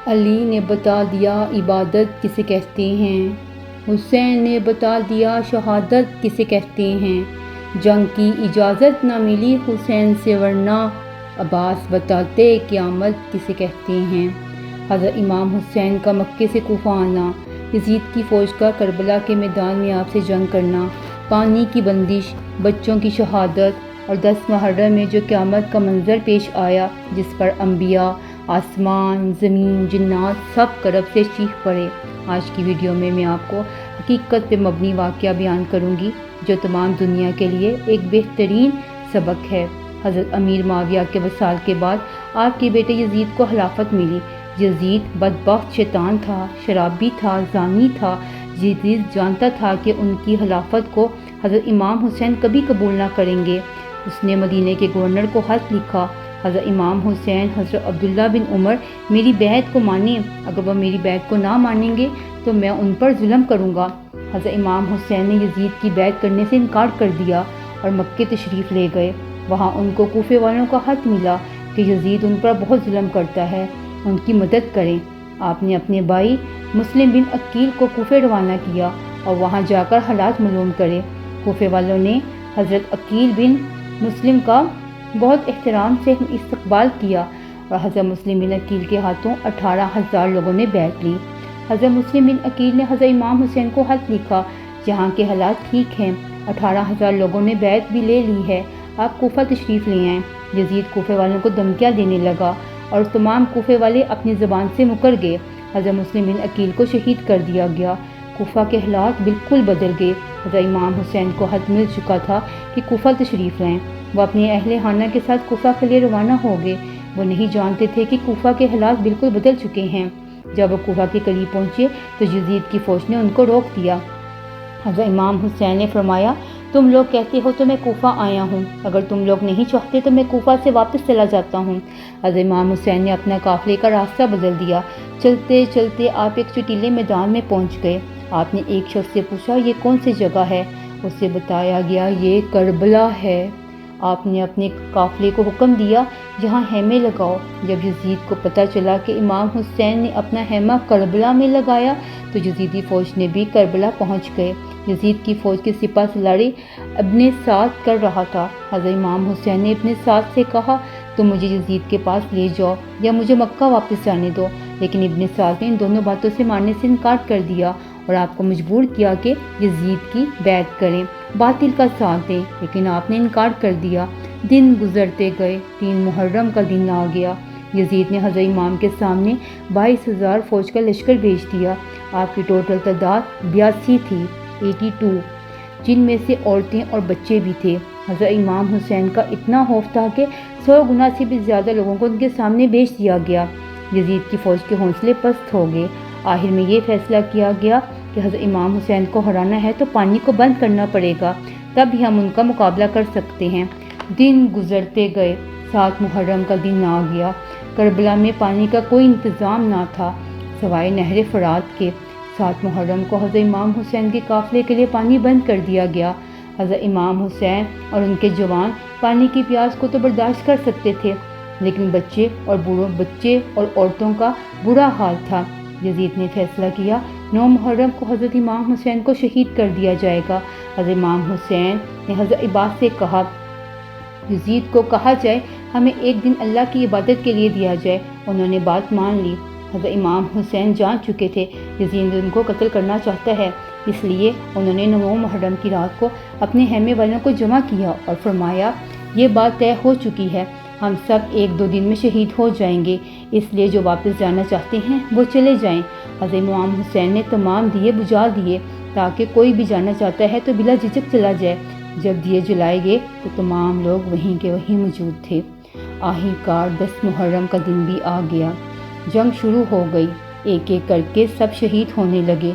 علی نے بتا دیا عبادت کسے کہتے ہیں، حسین نے بتا دیا شہادت کسے کہتے ہیں، جنگ کی اجازت نہ ملی حسین سے ورنہ عباس بتاتے قیامت کسے کہتے ہیں۔ حضرت امام حسین کا مکے سے کوفہ آنا، یزید کی فوج کا کربلا کے میدان میں آپ سے جنگ کرنا، پانی کی بندش، بچوں کی شہادت اور 10 محرم میں جو قیامت کا منظر پیش آیا جس پر انبیاء، آسمان، زمین، جنات سب کرب سے چیخ پڑے۔ آج کی ویڈیو میں آپ کو حقیقت پہ مبنی واقعہ بیان کروں گی جو تمام دنیا کے لیے ایک بہترین سبق ہے۔ حضرت امیر معاویہ کے وصال کے بعد آپ کے بیٹے یزید کو خلافت ملی۔ یزید بدبخت شیطان تھا، شرابی تھا، زانی تھا۔ یزید جانتا تھا کہ ان کی خلافت کو حضرت امام حسین کبھی قبول نہ کریں گے۔ اس نے مدینے کے گورنر کو خط لکھا، حضرت امام حسین، حضرت عبداللہ بن عمر میری بیعت کو مانیں، اگر وہ میری بیعت کو نہ مانیں گے تو میں ان پر ظلم کروں گا۔ حضرت امام حسین نے یزید کی بیعت کرنے سے انکار کر دیا اور مکے تشریف لے گئے۔ وہاں ان کو کوفے والوں کا خط ملا کہ یزید ان پر بہت ظلم کرتا ہے، ان کی مدد کریں۔ آپ نے اپنے بھائی مسلم بن عقیل کو کوفے روانہ کیا اور وہاں جا کر حالات معلوم کرے۔ کوفے والوں نے حضرت عقیل بن مسلم کا بہت احترام سے استقبال کیا اور حضرت مسلم بن عقیل کے ہاتھوں 18,000 لوگوں نے بیعت لی۔ حضرت مسلم بن عقیل نے حضرت امام حسین کو خط لکھا، یہاں کے حالات ٹھیک ہیں، 18,000 لوگوں نے بیعت بھی لے لی ہے، آپ کوفہ تشریف لے آئیں۔ یزید کوفے والوں کو دھمکیاں دینے لگا اور تمام کوفے والے اپنی زبان سے مکر گئے۔ حضرت مسلم بن عقیل کو شہید کر دیا گیا۔ کوفہ کے حالات بالکل بدل گئے۔ حضرت امام حسین کو خط مل چکا تھا کہ کوفہ تشریف لائیں۔ وہ اپنے اہل خانہ کے ساتھ کوفہ کے لیے روانہ ہو گئے۔ وہ نہیں جانتے تھے کہ کوفہ کے حالات بالکل بدل چکے ہیں۔ جب وہ کوفہ کے قریب پہنچے تو یزید کی فوج نے ان کو روک دیا۔ حضرت امام حسین نے فرمایا، تم لوگ کہتے ہو تو میں کوفہ آیا ہوں، اگر تم لوگ نہیں چاہتے تو میں کوفہ سے واپس چلا جاتا ہوں۔ حضرت امام حسین نے اپنا قافلے کا راستہ بدل دیا۔ چلتے چلتے آپ ایک چٹیلے میدان میں پہنچ گئے۔ آپ نے ایک شخص سے پوچھا، یہ کون سی جگہ ہے؟ اسے بتایا گیا یہ کربلا ہے۔ آپ نے اپنے قافلے کو حکم دیا، یہاں خیمے لگاؤ۔ جب یزید کو پتہ چلا کہ امام حسین نے اپنا خیمہ کربلا میں لگایا تو یزیدی فوج نے بھی کربلا پہنچ گئے۔ یزید کی فوج کے سپہ سالار ابن سعد کر رہا تھا۔ حضرت امام حسین نے ابن سعد سے کہا، تم مجھے یزید کے پاس لے جاؤ یا مجھے مکہ واپس جانے دو، لیکن ابن سعد نے ان دونوں باتوں سے ماننے سے انکار کر دیا اور آپ کو مجبور کیا کہ یزید کی بیعت کریں، باطل کا ساتھ دیں، لیکن آپ نے انکار کر دیا۔ دن گزرتے گئے، 3 محرم کا دن آ گیا۔ یزید نے حضرت امام کے سامنے 22,000 فوج کا لشکر بھیج دیا۔ آپ کی ٹوٹل تعداد 82 تھی، 82، جن میں سے عورتیں اور بچے بھی تھے۔ حضرت امام حسین کا اتنا خوف تھا کہ 100 گنا سے بھی زیادہ لوگوں کو ان کے سامنے بھیج دیا گیا۔ یزید کی فوج کے حوصلے پست ہو گئے۔ آخر میں یہ فیصلہ کیا گیا کہ حضرت امام حسین کو ہرانا ہے تو پانی کو بند کرنا پڑے گا، تب ہی ہم ان کا مقابلہ کر سکتے ہیں۔ دن گزرتے گئے، 7 محرم کا دن آ گیا۔ کربلا میں پانی کا کوئی انتظام نہ تھا سوائے نہر فرات کے۔ 7 محرم کو حضرت امام حسین کے قافلے کے لیے پانی بند کر دیا گیا۔ حضرت امام حسین اور ان کے جوان پانی کی پیاس کو تو برداشت کر سکتے تھے، لیکن بچے اور عورتوں کا برا حال تھا۔ یزید نے فیصلہ کیا، 9 محرم کو حضرت امام حسین کو شہید کر دیا جائے گا۔ حضرت امام حسین نے حضرت عباس سے کہا، یزید کو کہا جائے ہمیں ایک دن اللہ کی عبادت کے لیے دیا جائے۔ انہوں نے بات مان لی۔ حضرت امام حسین جان چکے تھے یزید ان کو قتل کرنا چاہتا ہے، اس لیے انہوں نے 9 محرم کی رات کو اپنے خیمے والوں کو جمع کیا اور فرمایا، یہ بات طے ہو چکی ہے، ہم سب 1-2 دن میں شہید ہو جائیں گے، اس لیے جو واپس جانا چاہتے ہیں وہ چلے جائیں۔ حضرت امام حسین نے تمام دیے بجھا دیے تاکہ کوئی بھی جانا چاہتا ہے تو بلا جھجک چلا جائے۔ جب دیے جلائے گئے تو تمام لوگ وہیں کے وہیں موجود تھے۔ آخر کار 10 محرم کا دن بھی آ گیا۔ جنگ شروع ہو گئی، ایک ایک کر کے سب شہید ہونے لگے،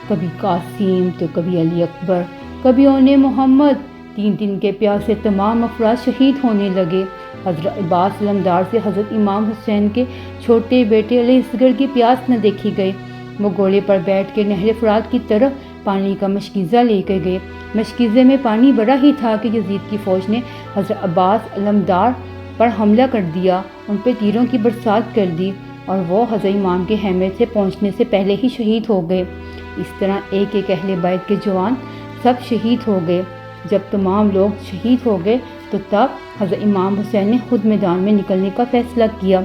کبھی قاسم تو کبھی علی اکبر، کبھی اون محمد۔ 3 دن کے پیاسے تمام افراد شہید ہونے لگے۔ حضرت عباس علمدار سے حضرت امام حسین کے چھوٹے بیٹے علی اصغر کی پیاس نہ دیکھی گئی۔ وہ گھوڑے پر بیٹھ کے نہر فرات کی طرف پانی کا مشکیزہ لے کے گئے۔ مشکیزے میں پانی بڑا ہی تھا کہ یزید کی فوج نے حضرت عباس علمدار پر حملہ کر دیا، ان پہ تیروں کی برسات کر دی اور وہ حضرت امام کے خیمے سے پہنچنے سے پہلے ہی شہید ہو گئے۔ اس طرح ایک ایک اہل بیت کے جوان سب شہید ہو گئے۔ جب تمام لوگ شہید ہو گئے تو تب حضرت امام حسین نے خود میدان میں نکلنے کا فیصلہ کیا۔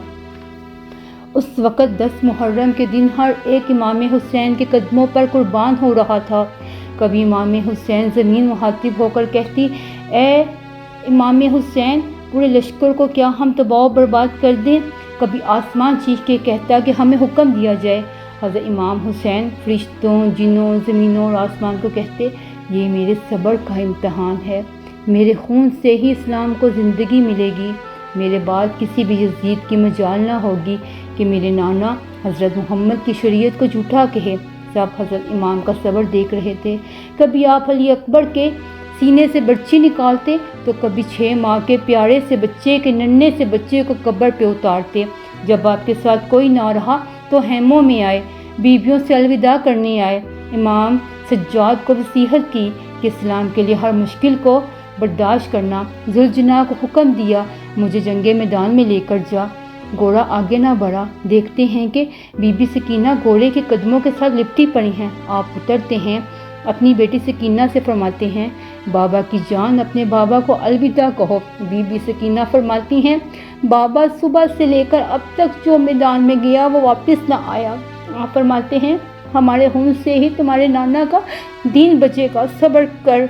اس وقت 10 محرم کے دن ہر ایک امام حسین کے قدموں پر قربان ہو رہا تھا۔ کبھی امام حسین زمین مخاطب ہو کر کہتی، اے امام حسین، پورے لشکر کو کیا ہم تباہ و برباد کر دیں؟ کبھی آسمان چیخ کے کہتا کہ ہمیں حکم دیا جائے۔ حضرت امام حسین فرشتوں، جنوں، زمینوں اور آسمان کو کہتے، یہ میرے صبر کا امتحان ہے، میرے خون سے ہی اسلام کو زندگی ملے گی، میرے بعد کسی بھی یزید کی مجال نہ ہوگی کہ میرے نانا حضرت محمد کی شریعت کو جھوٹا کہے۔ سب حضرت امام کا صبر دیکھ رہے تھے۔ کبھی آپ علی اکبر کے سینے سے برچی نکالتے تو کبھی 6 ماہ کے پیارے سے بچے کے ننھے سے بچے کو قبر پہ اتارتے۔ جب آپ کے ساتھ کوئی نہ رہا تو خیموں میں آئے، بیویوں سے الوداع کرنے آئے۔ امام سجاد کو نصیحت کی کہ اسلام کے لیے ہر مشکل کو برداشت کرنا۔ ذوالجناح کو حکم دیا، مجھے جنگ میدان میں لے کر جا۔ گھوڑا آگے نہ بڑھا۔ دیکھتے ہیں کہ بی بی سکینہ گھوڑے کے قدموں کے ساتھ لپٹی پڑی ہیں۔ آپ اترتے ہیں، اپنی بیٹی سکینہ سے فرماتے ہیں، بابا کی جان، اپنے بابا کو الوداع کہو۔ بی بی سکینہ فرماتی ہیں، بابا صبح سے لے کر اب تک جو میدان میں گیا وہ واپس نہ آیا۔ آپ فرماتے ہیں، ہمارے خون سے ہی تمہارے نانا کا دین بچے گا، صبر کر۔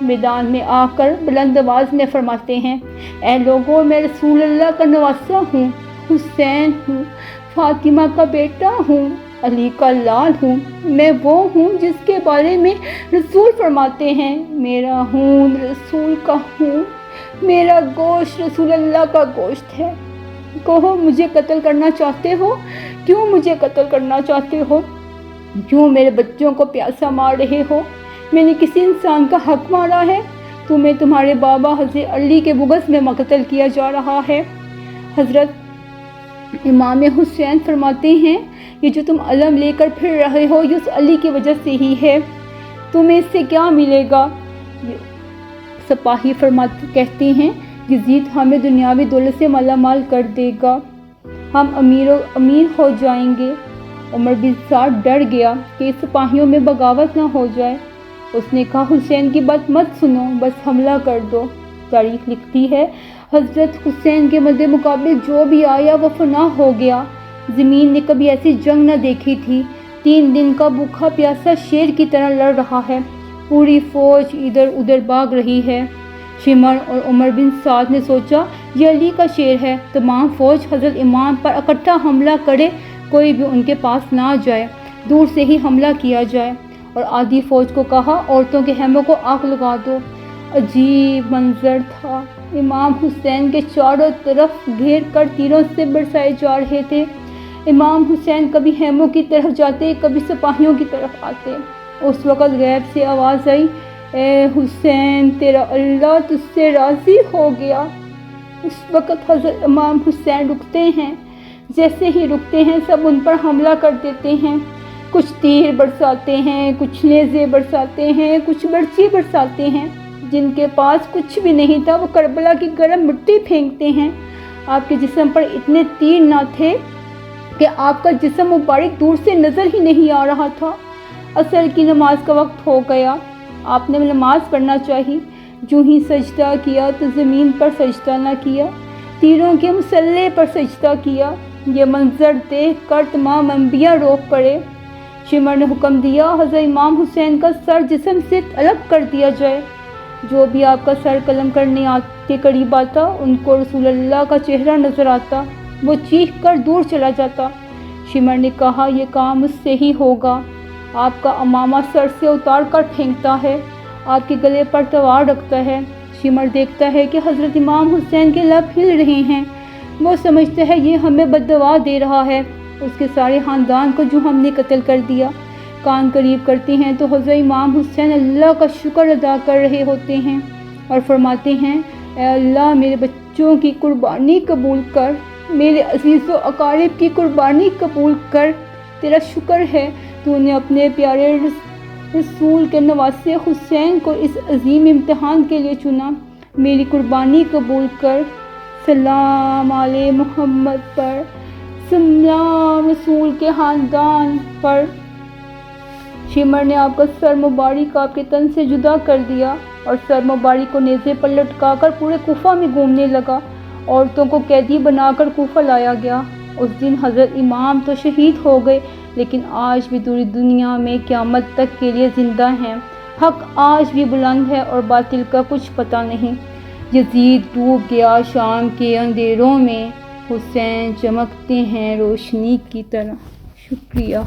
میدان میں آ کر بلند آواز میں فرماتے ہیں، اے لوگوں، میں رسول اللہ کا نواسہ ہوں، حسین ہوں، فاطمہ کا بیٹا ہوں، علی کا لال ہوں۔ میں وہ ہوں جس کے بارے میں رسول فرماتے ہیں، میرا خون رسول کا خون، میرا گوشت رسول اللہ کا گوشت ہے۔ کہو، مجھے قتل کرنا چاہتے ہو؟ کیوں مجھے قتل کرنا چاہتے ہو؟ کیوں میرے بچوں کو پیاسا مار رہے ہو؟ میں نے کسی انسان کا حق مارا ہے؟ تمہیں تمہارے بابا حضرت علی کے بغض میں قتل کیا جا رہا ہے۔ حضرت امام حسین فرماتے ہیں، یہ جو تم علم لے کر پھر رہے ہو یہ اس علی کی وجہ سے ہی ہے، تمہیں اس سے کیا ملے گا؟ سپاہی کہتے ہیں، یزید ہمیں دنیاوی دولت سے مالا مال کر دے گا، ہم امیر ہو جائیں گے۔ عمر بن سعد ڈر گیا کہ اس سپاہیوں میں بغاوت نہ ہو جائے۔ اس نے کہا، حسین کی بات مت سنو، بس حملہ کر دو۔ تاریخ لکھتی ہے، حضرت حسین کے مد مقابل جو بھی آیا وہ فنا ہو گیا۔ زمین نے کبھی ایسی جنگ نہ دیکھی تھی۔ 3 دن کا بھوکا پیاسا شیر کی طرح لڑ رہا ہے، پوری فوج ادھر ادھر بھاگ رہی ہے۔ شمر اور عمر بن سعد نے سوچا، یہ علی کا شیر ہے، تمام فوج حضرت امام پر اکٹھا حملہ کرے، کوئی بھی ان کے پاس نہ جائے، دور سے ہی حملہ کیا جائے۔ اور آدھی فوج کو کہا، عورتوں کے خیموں کو آگ لگا دو۔ عجیب منظر تھا، امام حسین کے چاروں طرف گھیر کر تیروں سے برسائے جا رہے تھے۔ امام حسین کبھی خیموں کی طرف جاتے، کبھی سپاہیوں کی طرف آتے۔ اس وقت غیب سے آواز آئی، اے حسین، تیرا اللہ تجھ سے راضی ہو گیا۔ اس وقت حضرت امام حسین رکتے ہیں، جیسے ہی رکتے ہیں سب ان پر حملہ کر دیتے ہیں، کچھ تیر برساتے ہیں، کچھ نیزے برساتے ہیں، کچھ برچی برساتے ہیں۔ جن کے پاس کچھ بھی نہیں تھا وہ کربلا کی گرم مٹی پھینکتے ہیں۔ آپ کے جسم پر اتنے تیر نہ تھے کہ آپ کا جسم مبارک دور سے نظر ہی نہیں آ رہا تھا۔ عصر کی نماز کا وقت ہو گیا، آپ نے نماز پڑھنا چاہی، جو ہی سجدہ کیا تو زمین پر سجدہ نہ کیا، تیروں کے مسلح پر سجدہ کیا۔ یہ منظر دیکھ کر تمام انبیاء رو پڑے۔ شمر نے حکم دیا، حضرت امام حسین کا سر جسم سے الگ کر دیا جائے۔ جو بھی آپ کا سر قلم کرنے کے قریب آتا ان کو رسول اللہ کا چہرہ نظر آتا، وہ چیخ کر دور چلا جاتا۔ شمر نے کہا، یہ کام مجھ سے ہی ہوگا۔ آپ کا امامہ سر سے اتار کر پھینکتا ہے، آپ کے گلے پر تلوار رکھتا ہے۔ شمر دیکھتا ہے کہ حضرت امام حسین کے لب ہل رہے ہیں، وہ سمجھتا ہے یہ ہمیں بددعا دے رہا ہے، اس کے سارے خاندان کو جو ہم نے قتل کر دیا۔ کان قریب کرتے ہیں تو حضرت امام حسین اللہ کا شکر ادا کر رہے ہوتے ہیں اور فرماتے ہیں، اے اللہ، میرے بچوں کی قربانی قبول کر، میرے عزیز و اقارب کی قربانی قبول کر۔ تیرا شکر ہے تو نے اپنے پیارے رسول کے نواسے حسین کو اس عظیم امتحان کے لیے چنا، میری قربانی قبول کر۔ سلام علی محمد پر سلام رسول کے خاندان پر۔ شمر نے آپ کا سر مبارک آپ کے تن سے جدا کر دیا اور سر مبارک کو نیزے پر لٹکا کر پورے کوفہ میں گھومنے لگا۔ عورتوں کو قیدی بنا کر کوفہ لایا گیا۔ اس دن حضرت امام تو شہید ہو گئے، لیکن آج بھی پوری دنیا میں قیامت تک کے لیے زندہ ہیں۔ حق آج بھی بلند ہے اور باطل کا کچھ پتہ نہیں۔ یزید ڈوب گیا شام کے اندھیروں میں، حسین چمکتے ہیں روشنی کی طرح۔ شکریہ۔